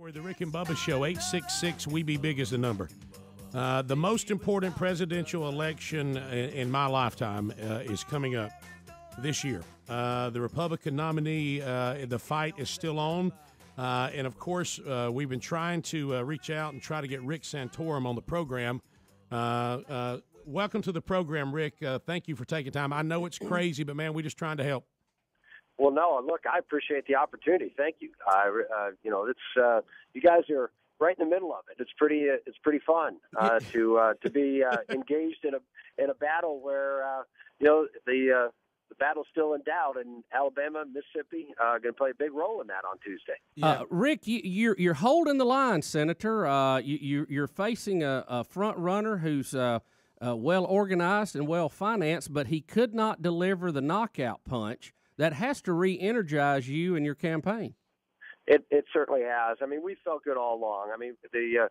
We're the Rick and Bubba Show. 866 We Be Big is the number. The most important presidential election in my lifetime is coming up this year. The Republican nominee, the fight is still on. And, of course, we've been trying to reach out and try to get Rick Santorum on the program. Welcome to the program, Rick. Thank you for taking time. I know it's crazy, but, man, we're just trying to help. Well, no, look, I appreciate the opportunity. Thank you. It's you guys are right in the middle of it. It's pretty fun to be engaged in a battle where the battle's still in doubt, and Alabama, Mississippi going to play a big role in that on Tuesday. Rick, you're holding the line, Senator. You're facing a front runner who's well organized and well financed, but he could not deliver the knockout punch. That has to re-energize you and your campaign. It certainly has. I mean, we felt good all along. I mean, the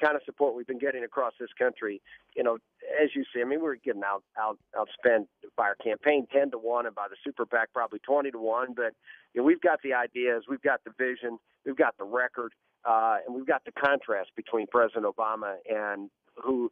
kind of support we've been getting across this country, as you see, I mean, we're getting outspent by our campaign 10-1 and by the Super PAC probably 20-1. But we've got the ideas, we've got the vision, we've got the record, and we've got the contrast between President Obama and who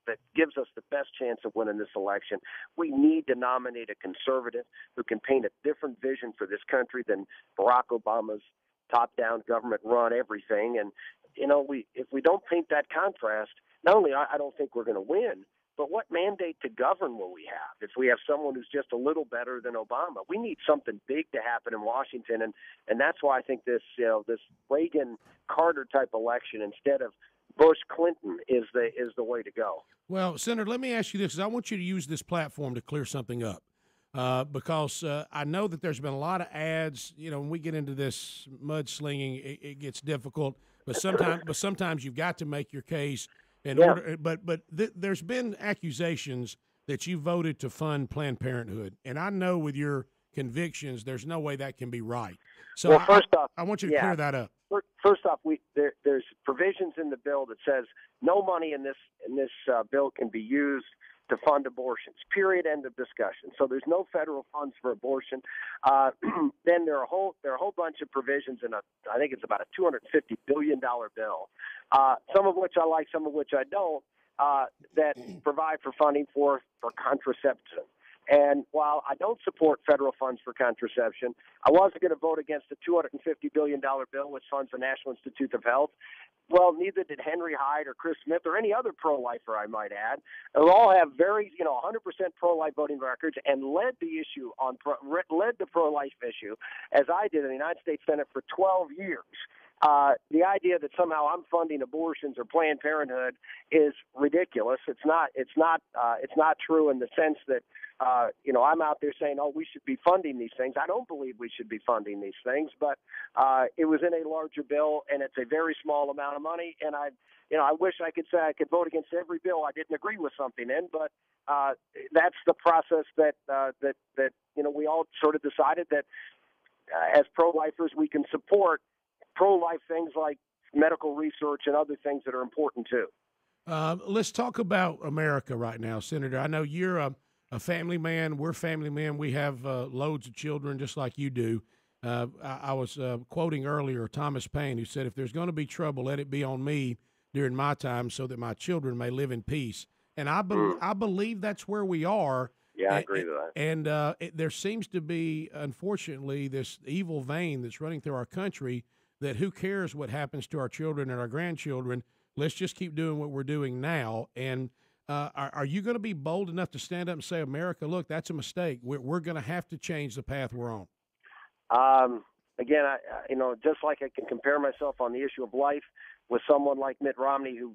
that gives us the best chance of winning this election. We need to nominate a conservative who can paint a different vision for this country than Barack Obama's top-down government-run everything. And, if we don't paint that contrast, not only I don't think we're going to win, but what mandate to govern will we have if we have someone who's just a little better than Obama? We need something big to happen in Washington, and that's why I think this Reagan-Carter type election instead of Bush-Clinton is the way to go. Well, Senator, let me ask you this, because I want you to use this platform to clear something up. Because I know that there's been a lot of ads. When we get into this mudslinging, it gets difficult. But sometimes you've got to make your case in order. But there's been accusations that you voted to fund Planned Parenthood, and I know with your convictions, there's no way that can be right. So well, first off, I want you to clear that up. First off, there's provisions in the bill that says no money in this bill can be used to fund abortions, period, end of discussion. So there's no federal funds for abortion. Then there are a whole bunch of provisions in I think it's about a $250 billion bill, some of which I like, some of which I don't, that provide for funding for contraception. And while I don't support federal funds for contraception, I wasn't going to vote against a $250 billion bill which funds the National Institute of Health. Well, neither did Henry Hyde or Chris Smith or any other pro-lifer, I might add. They all have very, 100% pro-life voting records and led the pro-life issue, as I did in the United States Senate for 12 years. The idea that somehow I'm funding abortions or Planned Parenthood is ridiculous. It's not true in the sense that I'm out there saying, we should be funding these things. I don't believe we should be funding these things, but it was in a larger bill, and it's a very small amount of money. And I wish I could say I could vote against every bill I didn't agree with something in, but that's the process that we all sort of decided that as pro-lifers we can support pro-life things like medical research and other things that are important too. Let's talk about America right now, Senator. I know you're a family man. We're family men. We have loads of children just like you do. I was quoting earlier Thomas Paine, who said, if there's going to be trouble, let it be on me during my time so that my children may live in peace. And I believe that's where we are. Yeah, I agree with that. And there seems to be, unfortunately, this evil vein that's running through our country that who cares what happens to our children and our grandchildren? Let's just keep doing what we're doing now. And are you going to be bold enough to stand up and say, America, look, that's a mistake. We're going to have to change the path we're on? Again, just like I can compare myself on the issue of life with someone like Mitt Romney who,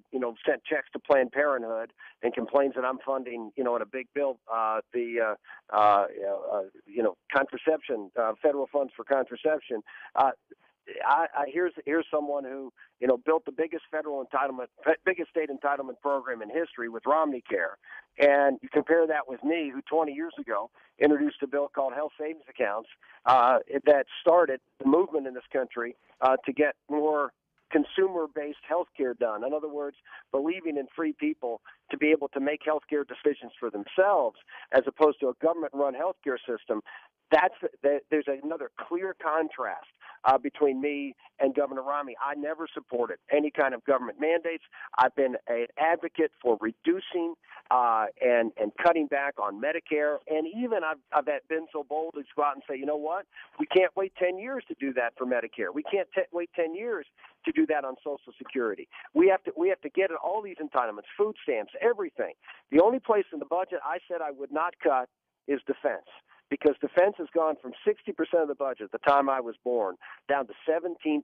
sent checks to Planned Parenthood and complains that I'm funding, in a big bill, contraception, federal funds for contraception. Here's someone who built the biggest biggest state entitlement program in history with Romney Care, and you compare that with me, who 20 years ago introduced a bill called Health Savings Accounts that started the movement in this country to get more consumer-based health care done. In other words, believing in free people to be able to make health care decisions for themselves as opposed to a government-run health care system. There's another clear contrast between me and Governor Romney. I never supported any kind of government mandates. I've been an advocate for reducing and cutting back on Medicare, and even I've been so bold to go out and say, you know what, we can't wait 10 years to do that for Medicare. We can't wait 10 years to do that on Social Security. We have to get at all these entitlements, food stamps, everything. The only place in the budget I said I would not cut is defense, because defense has gone from 60% of the budget at the time I was born down to 17%.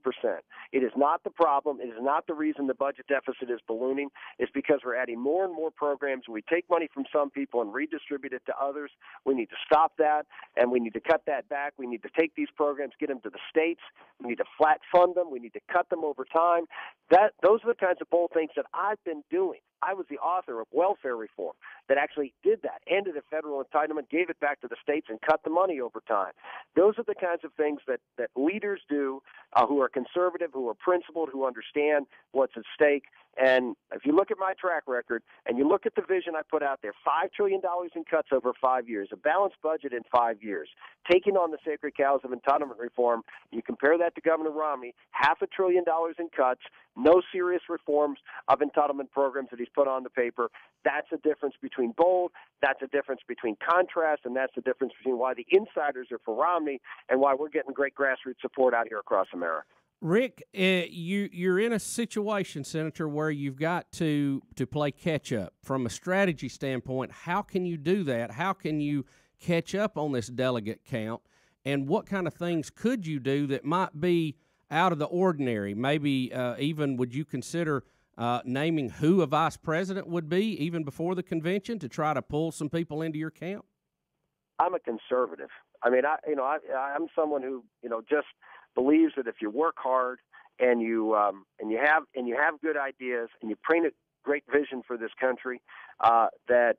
It is not the problem. It is not the reason the budget deficit is ballooning. It's because we're adding more and more programs. We take money from some people and redistribute it to others. We need to stop that, and we need to cut that back. We need to take these programs, get them to the states. We need to flat fund them. We need to cut them over time. Those are the kinds of bold things that I've been doing. I was the author of welfare reform that actually did that, ended a federal entitlement, gave it back to the states, and cut the money over time. Those are the kinds of things that leaders do who are conservative, who are principled, who understand what's at stake. And if you look at my track record and you look at the vision I put out there, $5 trillion in cuts over 5 years, a balanced budget in 5 years, taking on the sacred cows of entitlement reform, you compare that to Governor Romney, $500 billion in cuts, no serious reforms of entitlement programs that he's put on the paper. That's a difference between bold, that's a difference between contrast, and that's the difference between why the insiders are for Romney and why we're getting great grassroots support out here across America. Rick, you're in a situation, Senator, where you've got to play catch-up. From a strategy standpoint, how can you do that? How can you catch up on this delegate count? And what kind of things could you do that might be out of the ordinary? Maybe even would you consider naming who a vice president would be even before the convention to try to pull some people into your camp? I'm a conservative. I mean, I'm someone who, just believes that if you work hard and you have good ideas and you paint a great vision for this country, that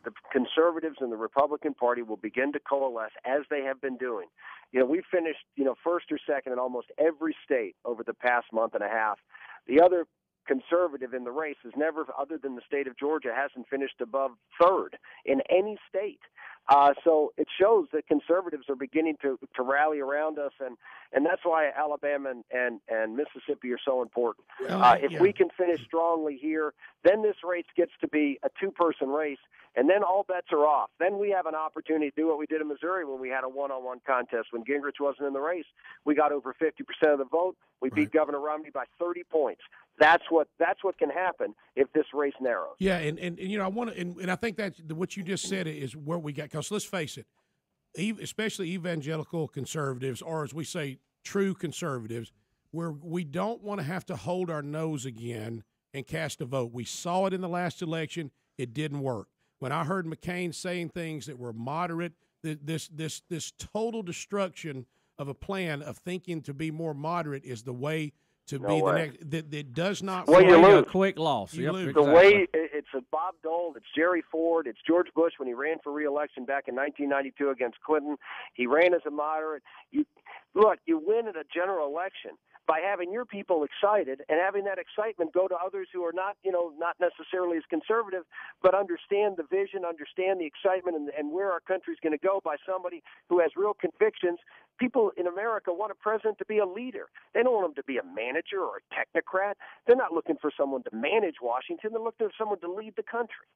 the conservatives and the Republican Party will begin to coalesce as they have been doing. We finished, first or second in almost every state over the past month and a half. The other conservative in the race has never, other than the state of Georgia, hasn't finished above third in any state. So it shows that conservatives are beginning to rally around us, and that's why Alabama and Mississippi are so important. If we can finish strongly here, then this race gets to be a two-person race, and then all bets are off. Then we have an opportunity to do what we did in Missouri when we had a one-on-one contest. When Gingrich wasn't in the race, we got over 50% of the vote. We beat Governor Romney by 30 points. That's what can happen if this race narrows. Yeah, and I want to, and I think that what you just said is where we got. Because let's face it, especially evangelical conservatives, or as we say, true conservatives, where we don't want to have to hold our nose again and cast a vote. We saw it in the last election; it didn't work. When I heard McCain saying things that were moderate, this total destruction of a plan of thinking to be more moderate is the way to be the next. That does not. Well, you lose. A quick loss. You lose. The way it's a Bob Dole, it's Jerry Ford, it's George Bush when he ran for re-election back in 1992 against Clinton. He ran as a moderate. You win at a general election by having your people excited and having that excitement go to others who are not necessarily as conservative, but understand the vision, understand the excitement, and where our country's going to go by somebody who has real convictions. People in America want a president to be a leader. They don't want him to be a manager or a technocrat. They're not looking for someone to manage Washington. They're looking for someone to lead the country.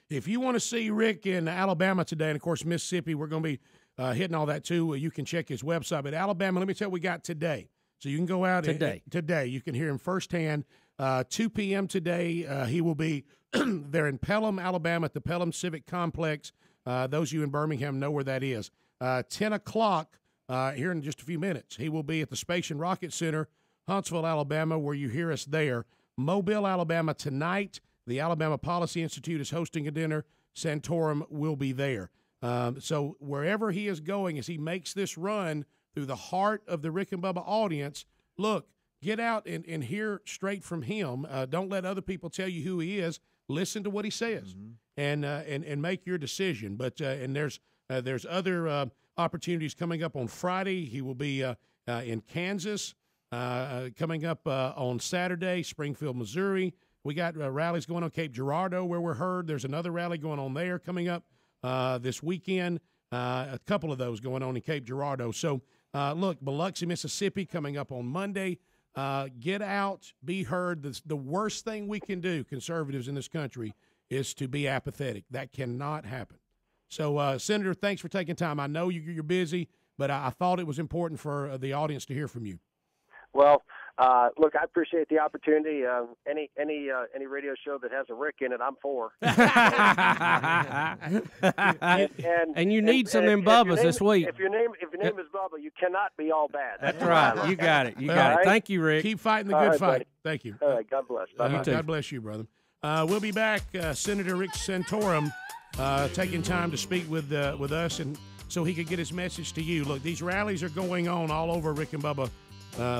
If you want to see Rick in Alabama today, and, of course, Mississippi, we're going to be hitting all that too. You can check his website. But Alabama, let me tell you what we got today. So you can go out today. You can hear him firsthand. 2 p.m. today, he will be there in Pelham, Alabama, at the Pelham Civic Complex. Those of you in Birmingham know where that is. 10 o'clock here in just a few minutes, he will be at the Space and Rocket Center, Huntsville, Alabama, where you hear us there. Mobile, Alabama tonight. The Alabama Policy Institute is hosting a dinner. Santorum will be there. So wherever he is going as he makes this run through the heart of the Rick and Bubba audience, look, get out and hear straight from him. Don't let other people tell you who he is. Listen to what he says, and make your decision. But and there's other opportunities coming up on Friday. He will be in Kansas coming up on Saturday, Springfield, Missouri. We got rallies going on Cape Girardeau where we're heard. There's another rally going on there coming up this weekend. A couple of those going on in Cape Girardeau. So Look, Biloxi, Mississippi, coming up on Monday. Get out, be heard. The worst thing we can do, conservatives in this country, is to be apathetic. That cannot happen. So, Senator, thanks for taking time. I know you're busy, but I thought it was important for the audience to hear from you. Well, look, I appreciate the opportunity. Any radio show that has a Rick in it, I'm for. and you need some in Bubba's this week. If your name is Bubba, you cannot be all bad. That's right. You got it. You got it. Thank you, Rick. Keep fighting the good fight. Buddy. Thank you. All right, God bless. Bye-bye. God bless you, brother. We'll be back. Senator Rick Santorum taking time to speak with us, and so he could get his message to you. Look, these rallies are going on all over Rick and Bubba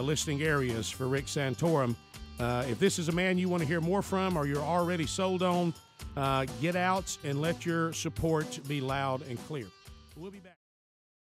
listening areas for Rick Santorum. If this is a man you want to hear more from, or you're already sold on, get out and let your support be loud and clear. We'll be back.